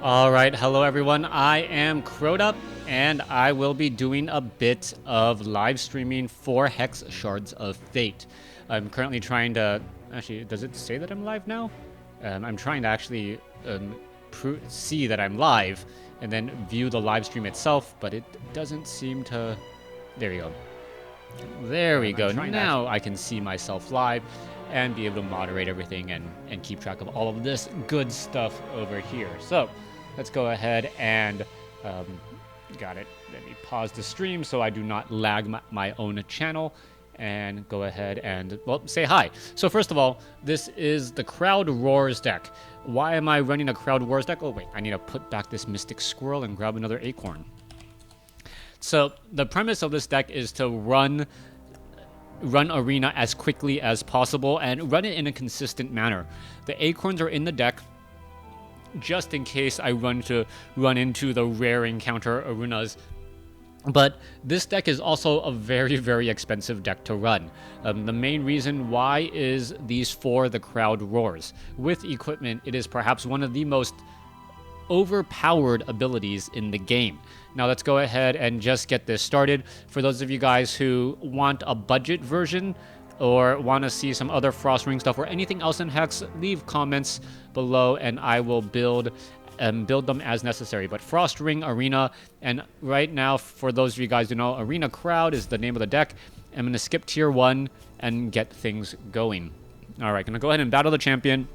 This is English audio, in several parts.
All right, hello everyone. I am Crota, and I will be doing a bit of live streaming for Hex Shards of Fate. I'm currently trying to. Actually, does it say that I'm live now? I'm trying to actually see that I'm live and then view the live stream itself, but it doesn't seem to. There we go. There we go. Now I can see myself live and be able to moderate everything and keep track of all of this good stuff over here. So let's go ahead and got it. Let me pause the stream so I do not lag my own channel and go ahead and, well, say hi. So first of all, this is the Crowd Roars deck. Why am I running a Crowd Roars deck? Oh, wait, I need to put back this Mystic Squirrel and grab another acorn. So the premise of this deck is to run Arena as quickly as possible and run it in a consistent manner. The acorns are in the deck just in case I run into the rare encounter arenas. But this deck is also a very, very expensive deck to run. The main reason why is these four the Crowd Roars. With equipment, it is perhaps one of the most overpowered abilities in the game. Now let's go ahead and just get this started. For those of you guys who want a budget version or want to see some other Frost Ring stuff or anything else in Hex, leave comments below and I will build them as necessary. But Frost Ring Arena, and right now, for those of you guys who know, Arena Crowd is the name of the deck. I'm going to skip tier 1 and get things going. Alright, going to go ahead and battle the champion.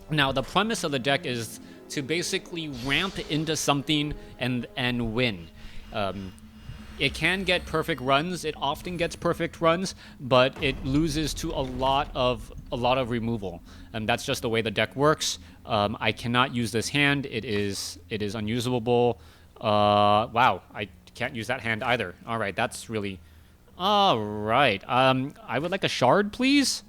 Now, the premise of the deck is to basically ramp into something and win. It can get perfect runs. It often gets perfect runs, but it loses to a lot of removal, and that's just the way the deck works. I cannot use this hand. It is unusable. Wow, I can't use that hand either. All right, that's really. All right. I would like a shard, please.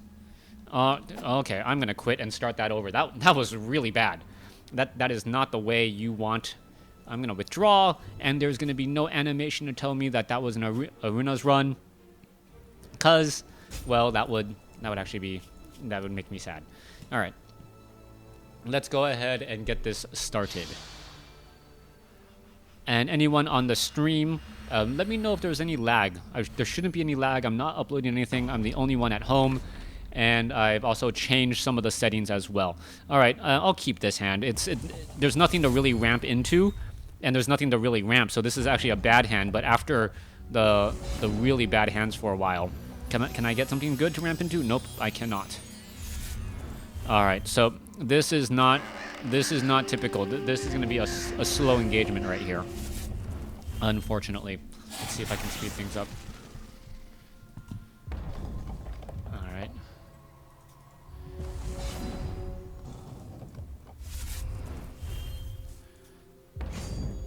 Okay, I'm gonna quit and start that over. That was really bad. That is not the way you want. I'm going to withdraw, and there's going to be no animation to tell me that was an Arena's run. Because, well, that would make me sad. All right. Let's go ahead and get this started. And anyone on the stream, let me know if there's any lag. There shouldn't be any lag. I'm not uploading anything. I'm the only one at home. And I've also changed some of the settings as well. All right, I'll keep this hand. There's nothing to really ramp into, and there's nothing to really ramp, so this is actually a bad hand, but after the really bad hands for a while. Can I get something good to ramp into? Nope, I cannot. All right, so this is not typical. This is going to be a slow engagement right here, unfortunately. Let's see if I can speed things up.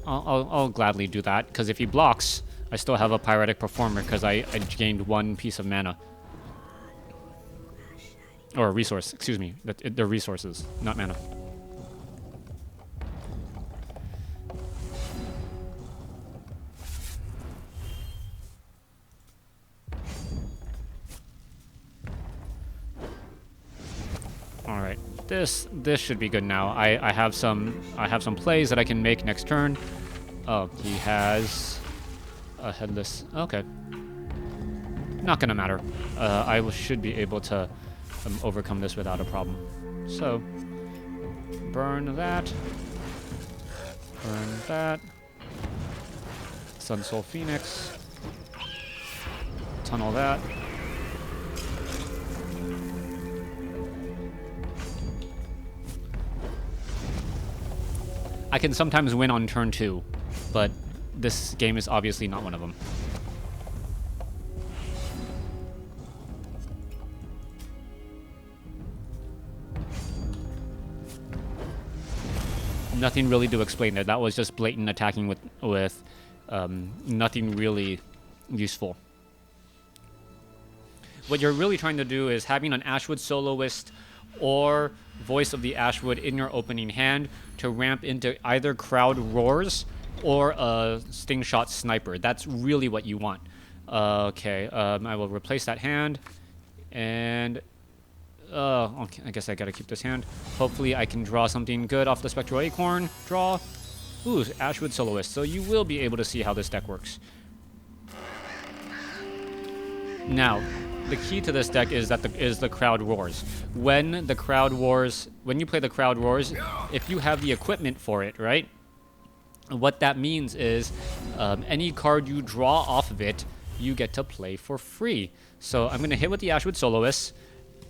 I'll gladly do that, because if he blocks, I still have a Pyretic Performer, because I gained 1 piece of mana. Or a resource, excuse me. They're resources, not mana. Alright, this should be good now. I have some plays that I can make next turn. Oh, he has a headless. Okay, not gonna matter. I should be able to overcome this without a problem. So burn that. Burn that. Sun Soul Phoenix. Tunnel that. I can sometimes win on turn 2, but this game is obviously not one of them. Nothing really to explain there. That was just blatant attacking with nothing really useful. What you're really trying to do is having an Ashwood Soloist or Voice of the Ashwood in your opening hand to ramp into either Crowd Roars or a Sting Shot Sniper. That's really what you want. Okay, I will replace that hand, and Okay, I guess I gotta keep this hand. Hopefully I can draw something good off the Spectral Acorn. Draw. Ooh, Ashwood Soloist. So you will be able to see how this deck works. Now, the key to this deck is that the Crowd Roars. When you play the Crowd Roars, if you have the equipment for it, right? What that means is any card you draw off of it, you get to play for free. So I'm going to hit with the Ashwood Soloist.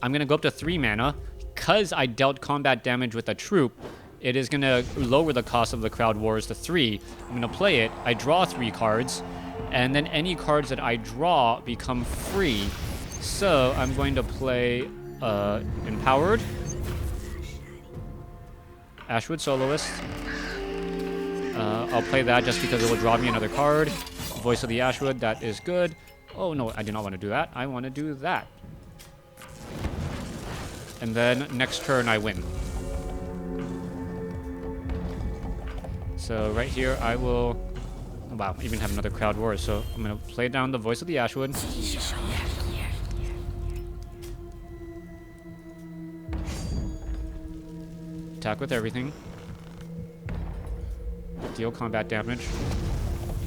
I'm going to go up to 3 mana. Because I dealt combat damage with a troop, it is going to lower the cost of the Crowd Wars to 3. I'm going to play it. I draw 3 cards. And then any cards that I draw become free. So I'm going to play Empowered, Ashwood Soloist. I'll play that just because it will draw me another card. Voice of the Ashwood, that is good. Oh no, I do not want to do that. I want to do that. And then next turn I win. So right here I will... Wow, even have another Crowd War. So I'm going to play down the Voice of the Ashwood. Attack with everything. Deal combat damage.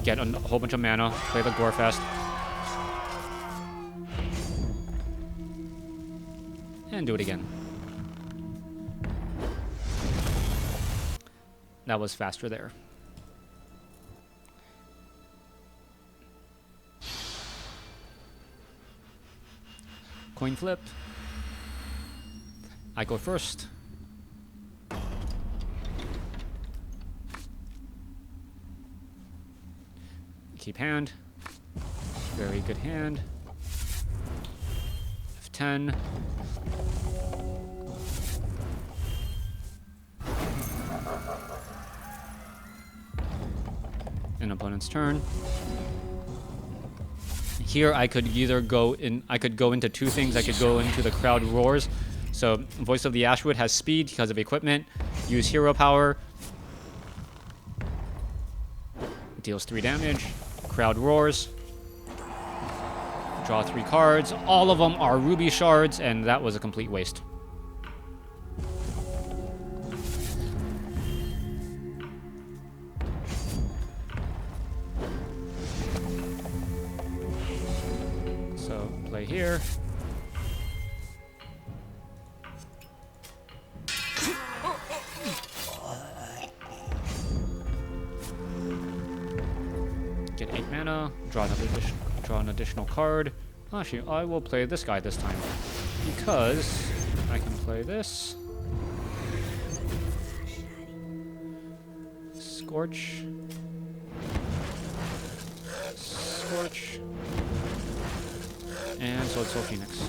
Get a whole bunch of mana. Play the Gorefest. And do it again. That was faster there. Coin flip. I go first. Keep hand. Very good hand. F10. An opponent's turn. Here I could either go into 2 things. I could go into the Crowd Roars. So Voice of the Ashwood has speed because of equipment. Use hero power. Deals 3 damage. Crowd Roars. Draw 3 cards. All of them are Ruby Shards, and that was a complete waste. So, play here. Get 8 mana, draw an additional card. Actually, I will play this guy this time because I can play this. Scorch. Scorch. And Sword Soul Phoenix.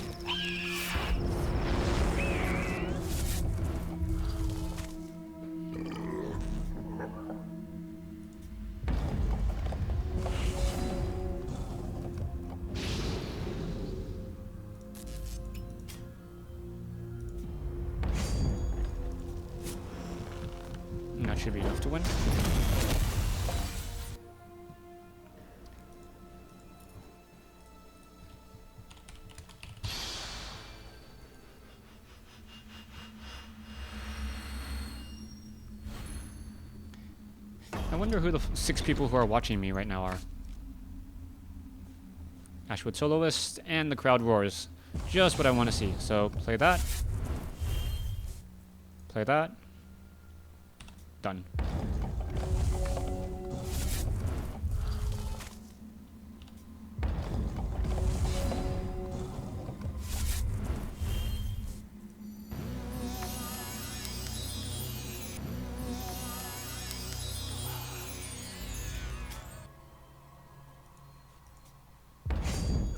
That should be enough to win. I wonder who the 6 people who are watching me right now are. Ashwood Soloist and the Crowd Roars. Just what I want to see. So play that. Play that. Done.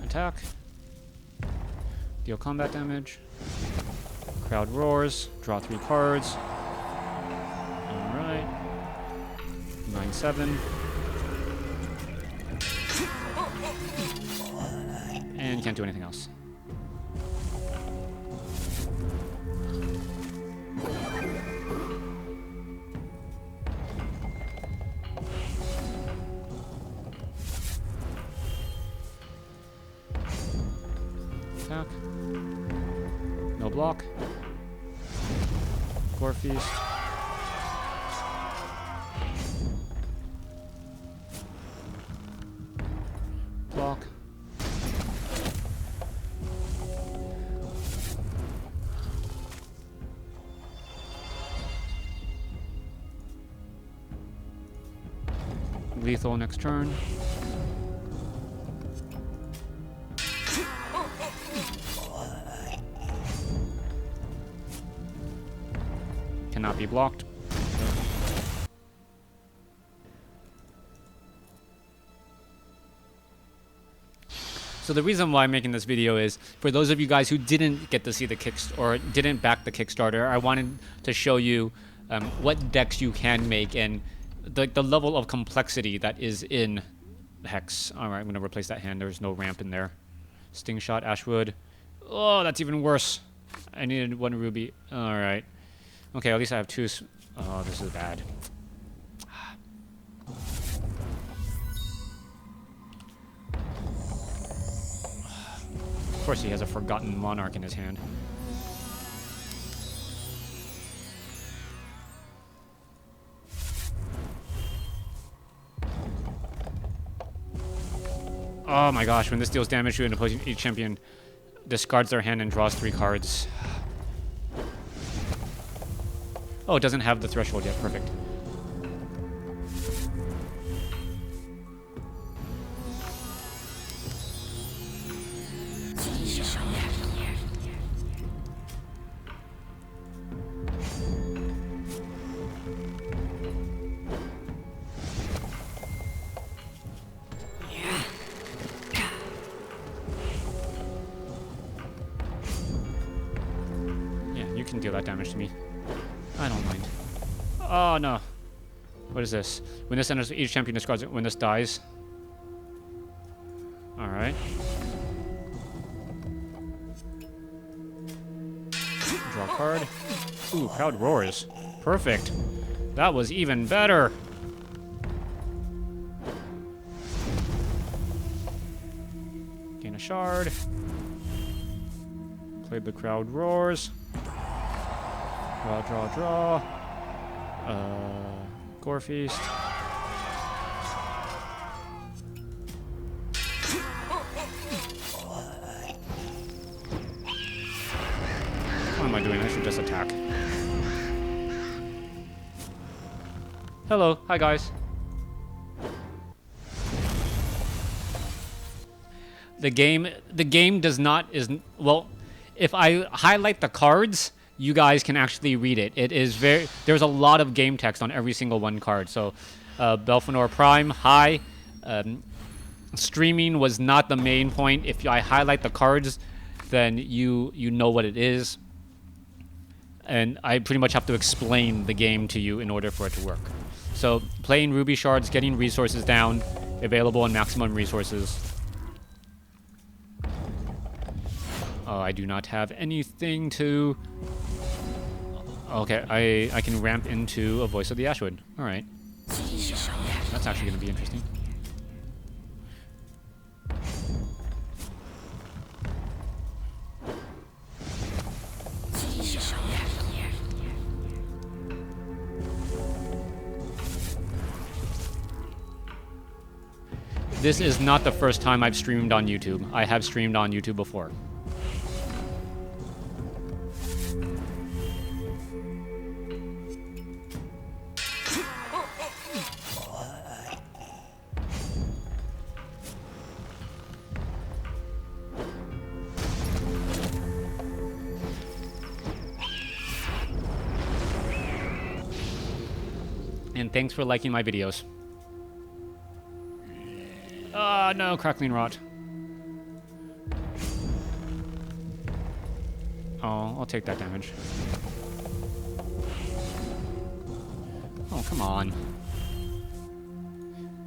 Attack. Deal combat damage. Crowd Roars. Draw 3 cards. 9/7. And can't do anything else. Attack. No block. Gore Feast. Block. Lethal next turn. Cannot be blocked. So the reason why I'm making this video is for those of you guys who didn't get to see the or didn't back the Kickstarter, I wanted to show you what decks you can make and the level of complexity that is in Hex. All right, I'm gonna replace that hand. There's no ramp in there. Sting Shot, Ashwood. Oh, that's even worse. I needed 1 ruby. All right. Okay, at least I have 2. Oh, this is bad. Of course, he has a Forgotten Monarch in his hand. Oh my gosh, when this deals damage to an opposing, each champion discards their hand and draws 3 cards. Oh, it doesn't have the threshold yet. Perfect. You can deal that damage to me. I don't mind. Oh no. What is this? When this enters, each champion discards it when this dies. Alright. Draw a card. Ooh, Crowd Roars. Perfect. That was even better. Gain a shard. Play the Crowd Roars. Draw, draw, draw. Gore Feast. What am I doing? I should just attack. Hello. Hi, guys. The game does not, well, if I highlight the cards, you guys can actually read it. It is there's a lot of game text on every single one card. So, Belfanor Prime, hi. Streaming was not the main point. If I highlight the cards, then you know what it is. And I pretty much have to explain the game to you in order for it to work. So, playing Ruby Shards, getting resources down, available in maximum resources. Oh, I do not have anything to... Okay, I can ramp into a Voice of the Ashwood. Alright. That's actually going to be interesting. This is not the first time I've streamed on YouTube. I have streamed on YouTube before. And thanks for liking my videos. Ah, no, Crackling Rot. Oh, I'll take that damage. Oh, come on.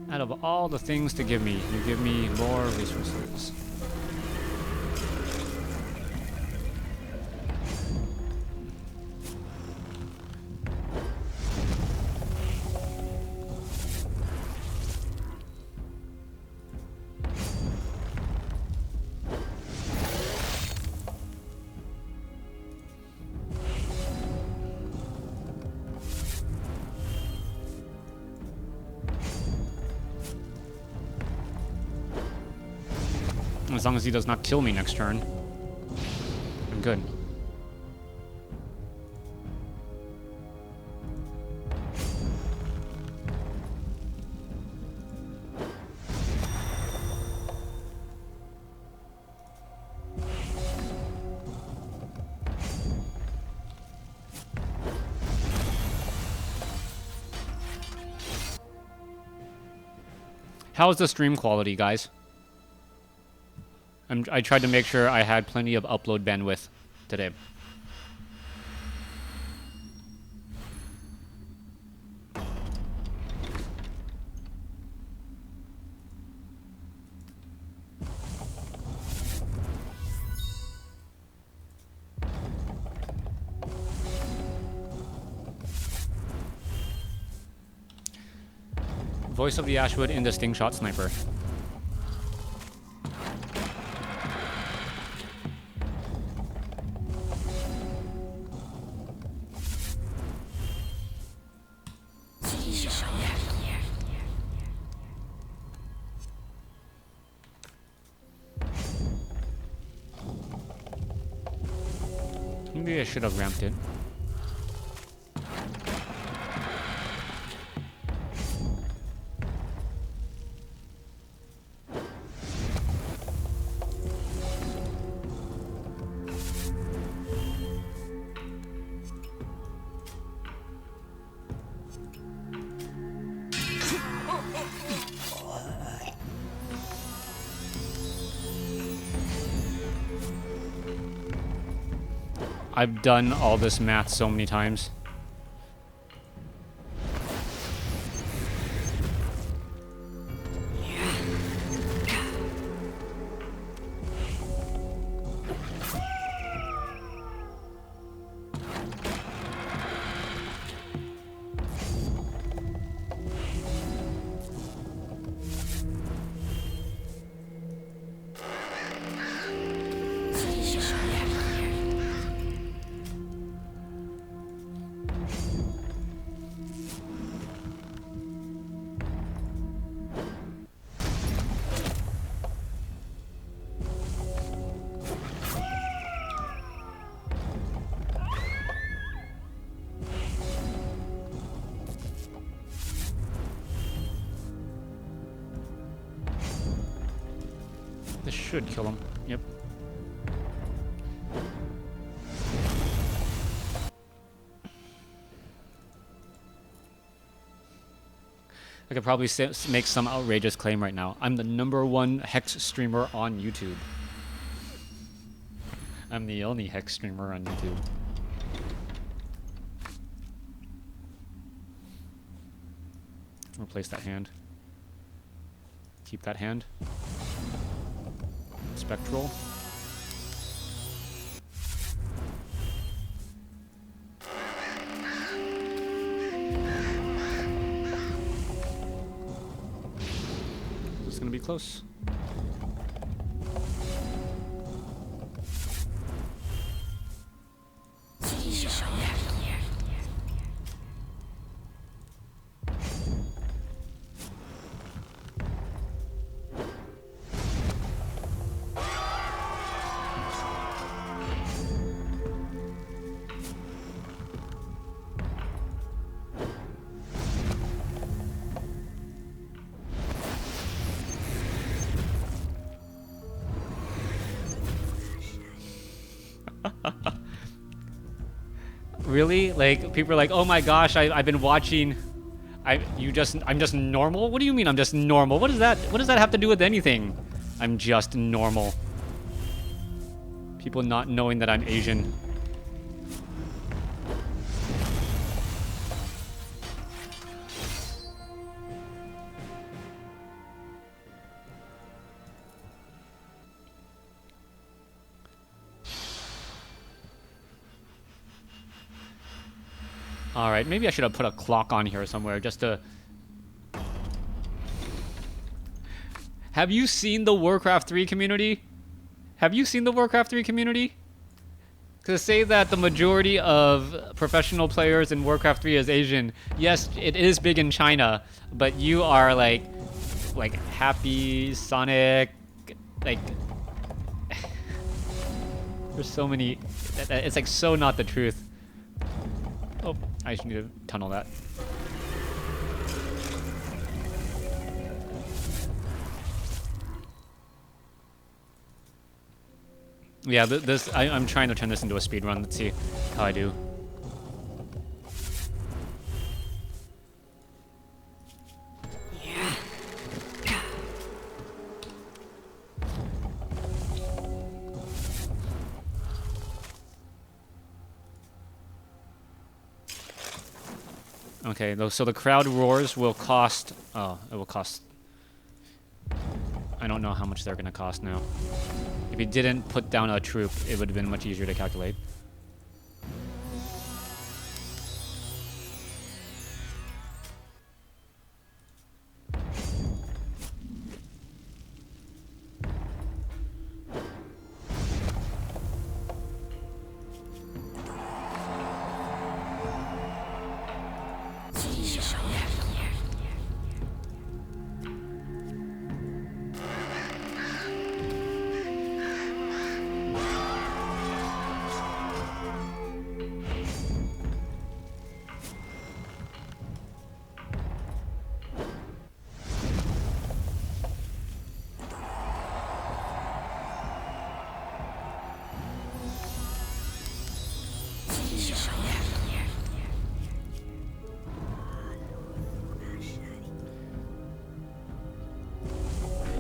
Out of all the things to give me, you give me more resources. As long as he does not kill me next turn, I'm good. How's the stream quality, guys? I tried to make sure I had plenty of upload bandwidth today. Voice of the Ashwood in the Sting Shot Sniper. Maybe I should have ramped it. I've done all this math so many times. This should kill him. Yep. I could probably make some outrageous claim right now. I'm the #1 Hex streamer on YouTube. I'm the only Hex streamer on YouTube. Replace that hand. Keep that hand. Spectral. This is gonna be close. Really? Like, people are like, oh my gosh, I've been watching. I'm just normal? What do you mean I'm just normal? What does that have to do with anything? I'm just normal. People not knowing that I'm Asian. Alright, maybe I should have put a clock on here somewhere just to... Have you seen the Warcraft 3 community? Have you seen the Warcraft 3 community? To say that the majority of professional players in Warcraft 3 is Asian, yes, it is big in China, but you are like Happy, Sonic, like There's so many. It's like so not the truth. Oh, I just need to tunnel that. Yeah, I'm trying to turn this into a speed run. Let's see how I do. Okay, so the crowd roars will cost. Oh, it will cost. I don't know how much they're gonna cost now. If he didn't put down a troop, it would have been much easier to calculate.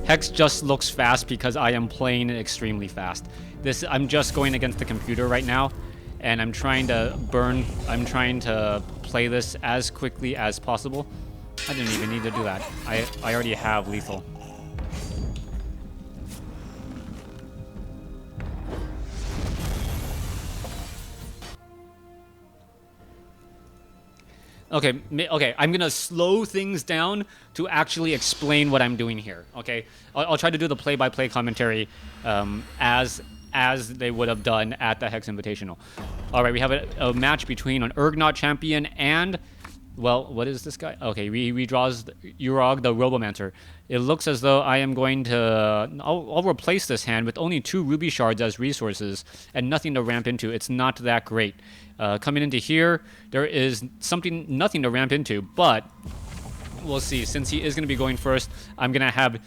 Hex just looks fast because I am playing it extremely fast. I'm just going against the computer right now, and I'm trying to play this as quickly as possible. I didn't even need to do that. I already have lethal. Okay, I'm gonna slow things down to actually explain what I'm doing here, okay? I'll try to do the play-by-play commentary as they would have done at the Hex Invitational. All right, we have a match between an Urgnot champion and, well, what is this guy? Okay, he redraws Urog, the Robomancer. It looks as though I am going to... I'll replace this hand with only 2 Ruby Shards as resources and nothing to ramp into. It's not that great. Coming into here, there is nothing to ramp into, but we'll see. Since he is going to be going first, I'm going to have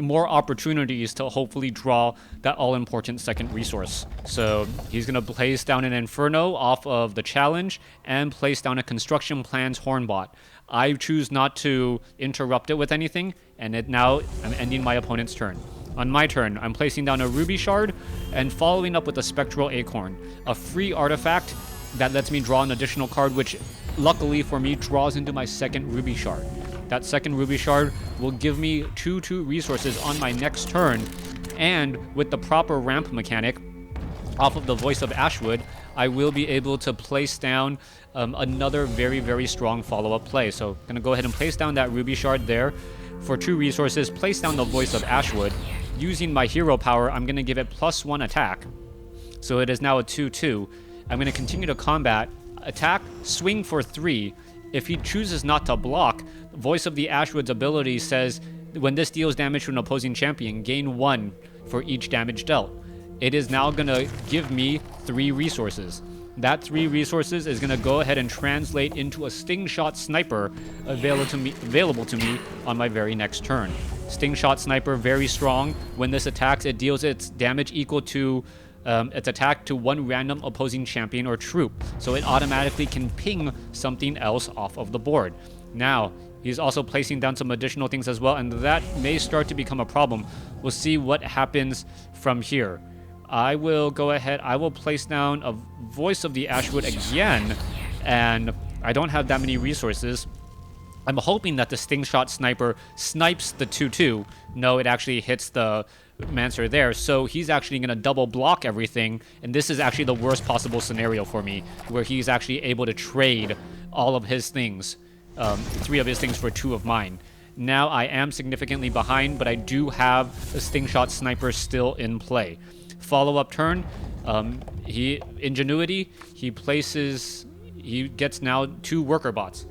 more opportunities to hopefully draw that all-important second resource. So he's going to place down an Inferno off of the challenge and place down a Construction Plans Hornbot. I choose not to interrupt it with anything, and now I'm ending my opponent's turn. On my turn, I'm placing down a Ruby Shard and following up with a Spectral Acorn, a free artifact that lets me draw an additional card, which luckily for me draws into my second Ruby Shard. That second Ruby Shard will give me 2/2 resources on my next turn, and with the proper ramp mechanic off of the Voice of Ashwood, I will be able to place down another very, very strong follow-up play. So I'm going to go ahead and place down that Ruby Shard there for 2 resources, place down the Voice of Ashwood. Using my hero power, I'm going to give it +1 attack. So it is now a 2/2. I'm going to continue to combat, attack, swing for 3. If he chooses not to block, Voice of the Ashwood's ability says, when this deals damage to an opposing champion, gain 1 for each damage dealt. It is now going to give me 3 resources. That 3 resources is going to go ahead and translate into a Sting Shot Sniper available to me on my very next turn. Sting Shot Sniper, very strong. When this attacks, it deals its damage equal to its attack to 1 random opposing champion or troop, so it automatically can ping something else off of the board. Now, he's also placing down some additional things as well, and that may start to become a problem. We'll see what happens from here. I will go ahead, I will place down a Voice of the Ashwood again, and I don't have that many resources. I'm hoping that the Sting Shot Sniper snipes the 2/2. No, it actually hits the Mancer there, so he's actually going to double block everything, and this is actually the worst possible scenario for me, where he's actually able to trade all of his things, 3 of his things for 2 of mine. Now I am significantly behind, but I do have a Sting Shot Sniper still in play. Follow-up turn, Ingenuity, he gets now 2 Worker Bots.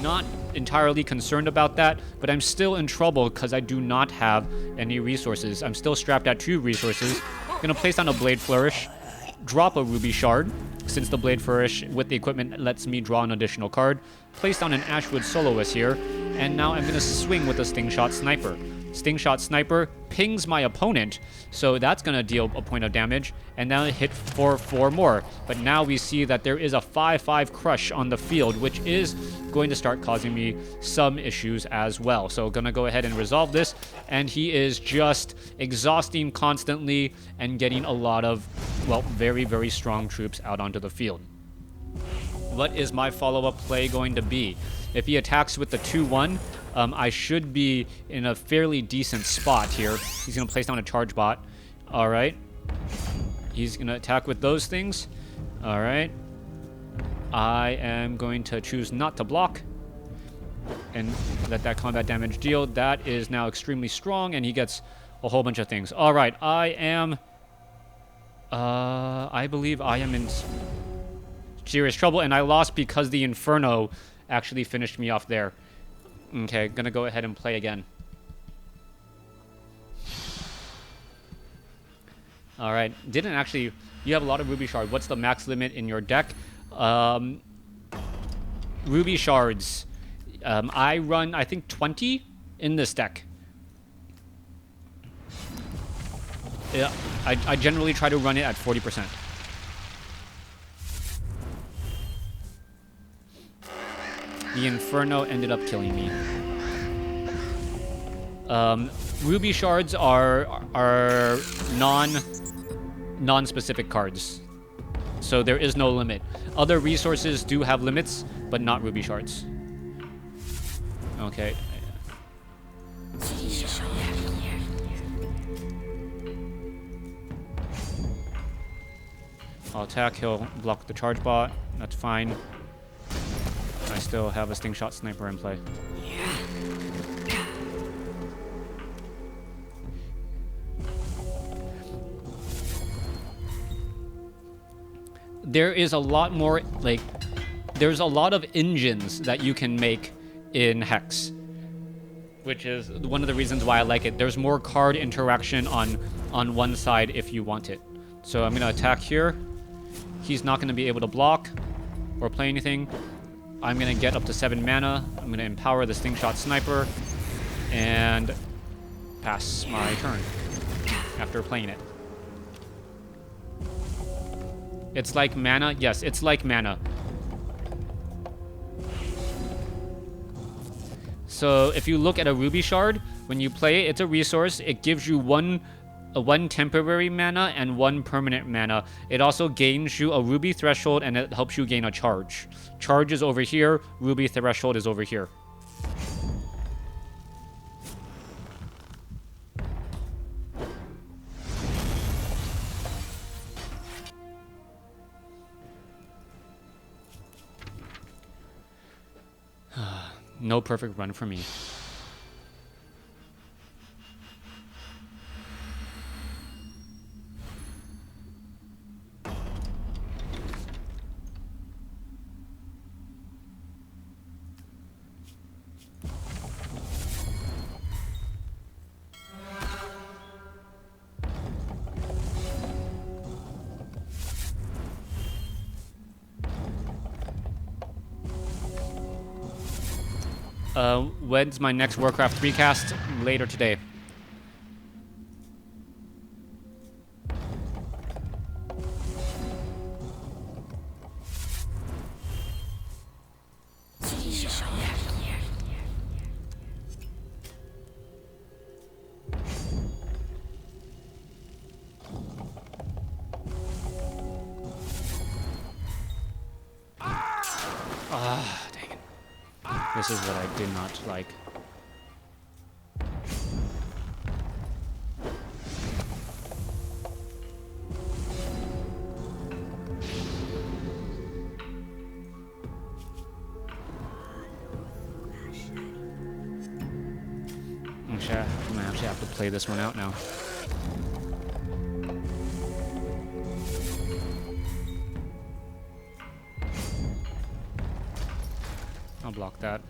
Not entirely concerned about that, but I'm still in trouble because I do not have any resources. I'm still strapped at 2 resources. Gonna place down a Blade Flourish. drop a ruby shard, since the Blade Flourish with the equipment lets me draw an additional card. Place down an Ashwood Soloist here, and now I'm going to swing with a Stingshot Sniper. Stingshot Sniper pings my opponent, so that's going to deal a point of damage, and now it hit for 4 more. But now we see that there is a 5-5 crush on the field, which is going to start causing me some issues as well. So gonna go ahead and resolve this, and he is just exhausting constantly and getting a lot of, well, very, very strong troops out onto the field. What is my follow-up play going to be? If he attacks with the 2-1, I should be in a fairly decent spot here. He's going to place down a charge bot. All right. He's going to attack with those things. All right. I am going to choose not to block and let that combat damage deal. That is now extremely strong, and he gets a whole bunch of things. All right. I believe I am in serious trouble, and I lost because the Inferno actually finished me off there. Okay, gonna go ahead and play again. All right, didn't actually... You have a lot of Ruby Shard. What's the max limit in your deck? Ruby Shards. I run, I think, 20 in this deck. Yeah, I generally try to run it at 40%. The Inferno ended up killing me. Ruby Shards are non-specific cards, so there is no limit. Other resources do have limits, but not Ruby Shards. Okay. I'll attack, he'll block the charge bot. That's fine. I still have a Stingshot Sniper in play. There is a lot more, like, there's a lot of engines that you can make in Hex, which is one of the reasons why I like it. There's more card interaction on one side if you want it. So I'm going to attack here. He's not going to be able to block or play anything. I'm going to get up to 7 mana. I'm going to empower the Stingshot Sniper and pass my turn after playing it. It's like mana? Yes, it's like mana. So if you look at a Ruby Shard, when you play it, it's a resource. It gives you one temporary mana and 1 permanent mana. It also gains you a Ruby Threshold, and it helps you gain a charge. Charge is over here. Ruby Threshold is over here. No perfect run for me. When's my next Warcraft recast? Later today. Dang it. This is what I did not like. I'm gonna actually have to play this one out now. I'll block that.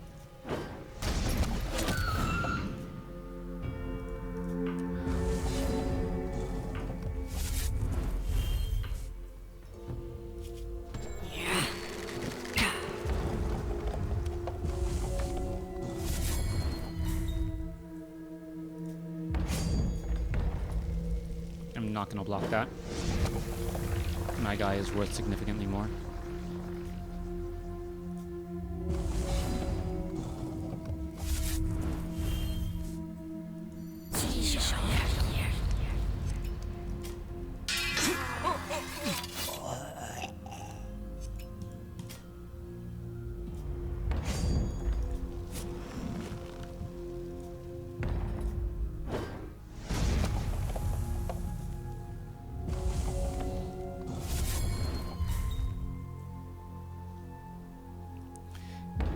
not going to block that. My guy is worth significantly more.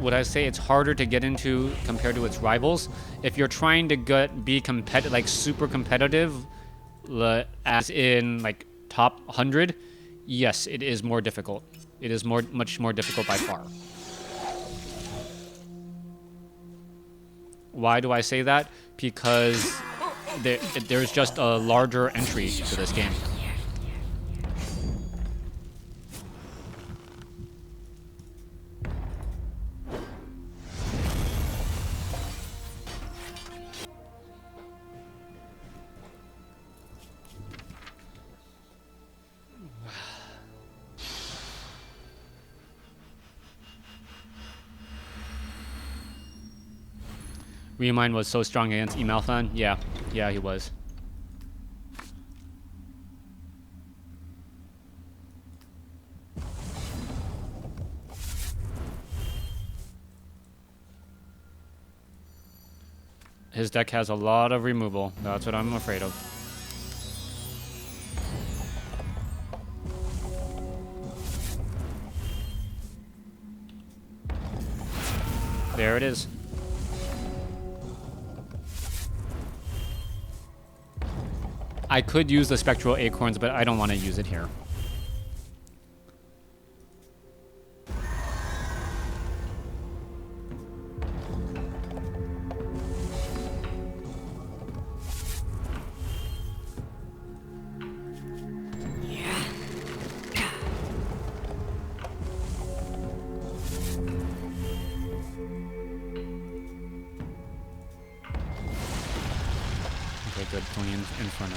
Would I say it's harder to get into compared to its rivals? If you're trying to be competitive, like super competitive, as in like top 100, yes, it is more difficult. It is much more difficult by far. Why do I say that? Because there's just a larger entry to this game. Remind was so strong against Emalthan. Yeah, he was. His deck has a lot of removal. That's what I'm afraid of. There it is. I could use the Spectral Acorns, but I don't want to use it here. Okay, good. Pony Inferno.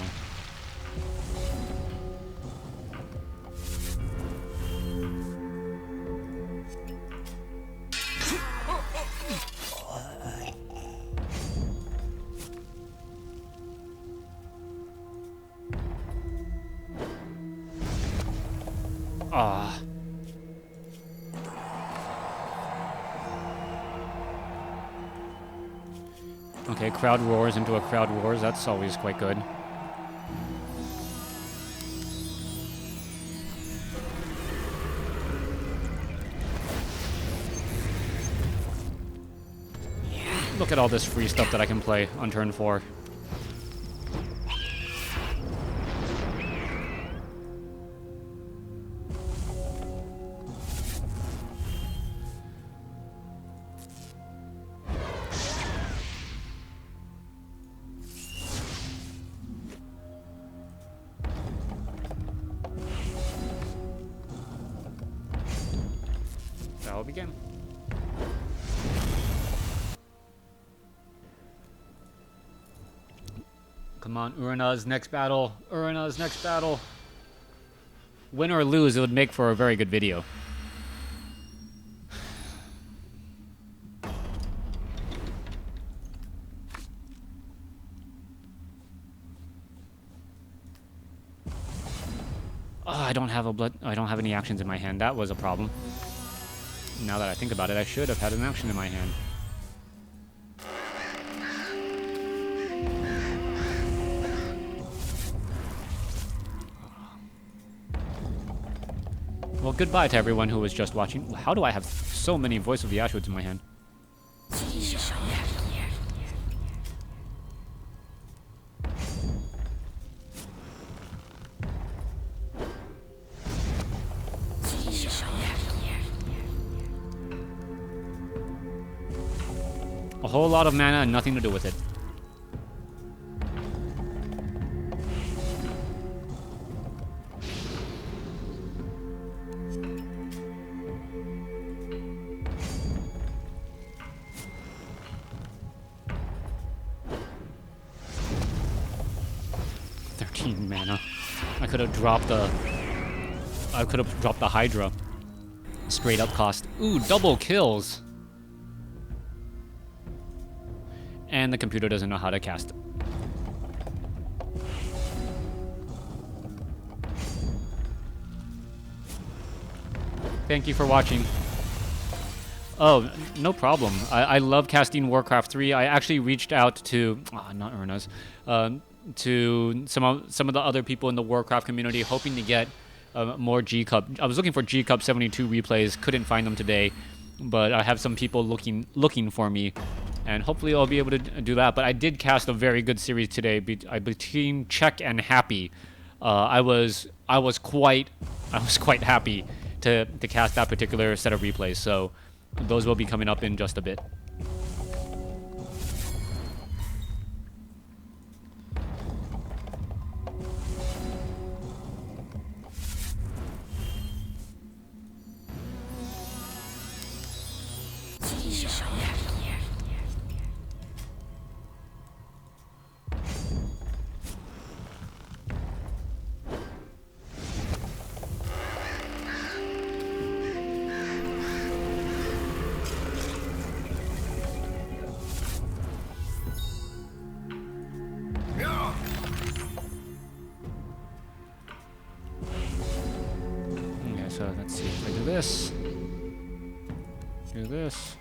Ah. Okay, crowd roars into a crowd roars. That's always quite good. Look at all this free stuff that I can play on turn 4. That will begin. Come on, Urana's next battle. Urana's next battle. Win or lose, it would make for a very good video. Oh, I don't have any actions in my hand. That was a problem. Now that I think about it, I should have had an action in my hand. Well, goodbye to everyone who was just watching. How do I have so many Voice of the Ashwoods in my hand? A whole lot of mana and nothing to do with it. Mana. I could have dropped the Hydra. Straight up cost. Ooh, double kills. And the computer doesn't know how to cast. Thank you for watching. Oh, no problem. I love casting Warcraft 3. I actually reached out to, not Erna's, to some of the other people in the Warcraft community, hoping to get more G Cup. I was looking for G Cup 72 replays, couldn't find them today, but I have some people looking for me, and hopefully I'll be able to do that. But I did cast a very good series today between Check and Happy. I was quite happy to cast that particular set of replays. So those will be coming up in just a bit. So let's see if I do this. Do this.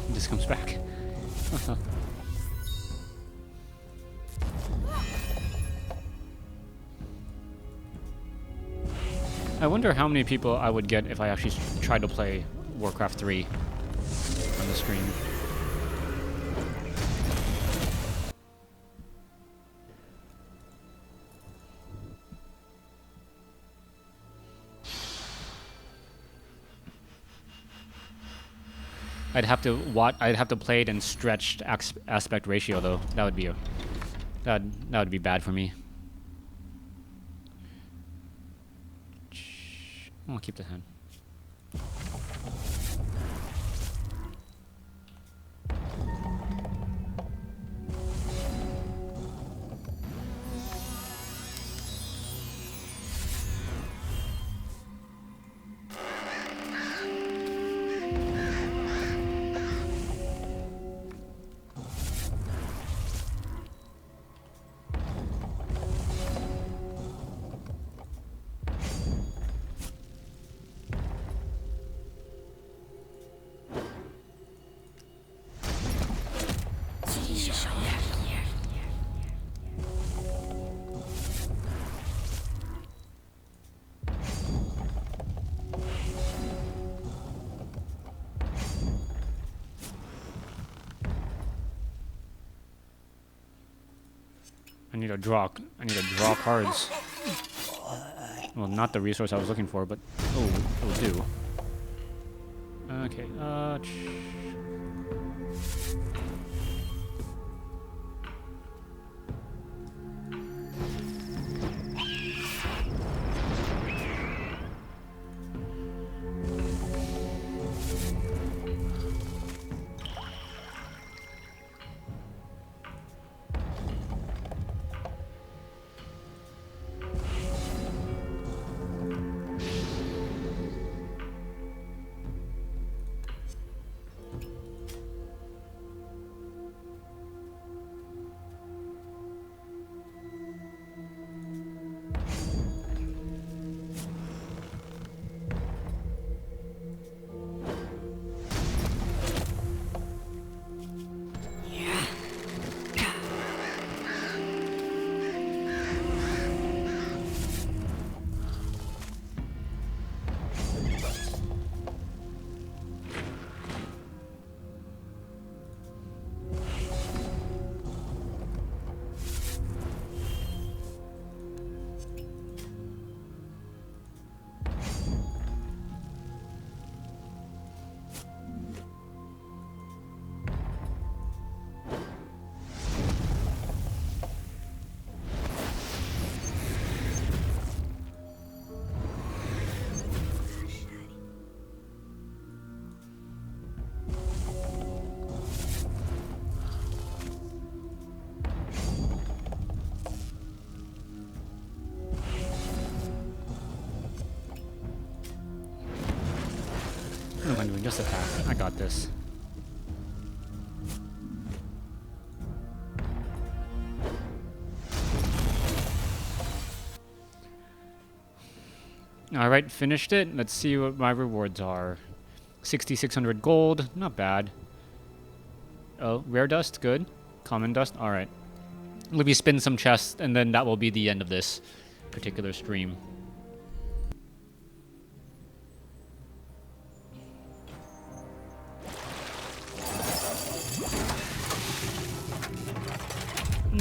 This comes back. I wonder how many people I would get if I actually tried to play Warcraft 3 on the stream. I'd have to play it in stretched aspect ratio though. That would be bad for me. I'll keep the hand. I need to draw cards. Well, not the resource I was looking for, but it'll do. Okay, Just attack. I got this. Alright, finished it. Let's see what my rewards are. 6,600 gold. Not bad. Oh, rare dust. Good. Common dust. Alright. Let me spin some chests, and then that will be the end of this particular stream.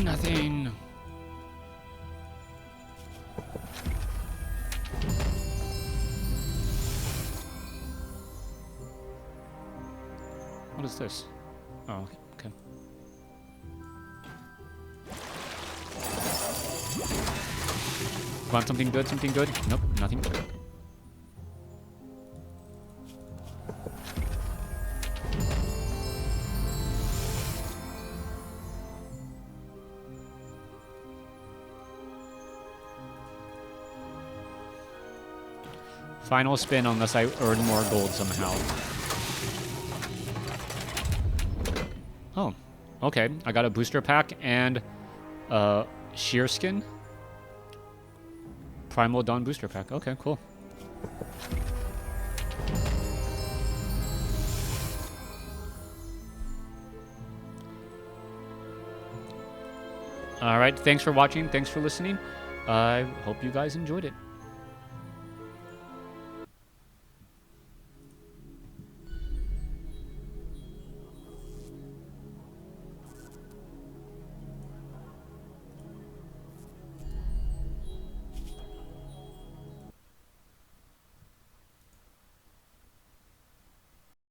Nothing. What is this? Oh, okay. Want something good? Something good? Nope, nothing. Final spin unless I earn more gold somehow. Oh, okay. I got a booster pack and sheer skin. Primal Dawn booster pack. Okay, cool. All right. Thanks for watching. Thanks for listening. I hope you guys enjoyed it.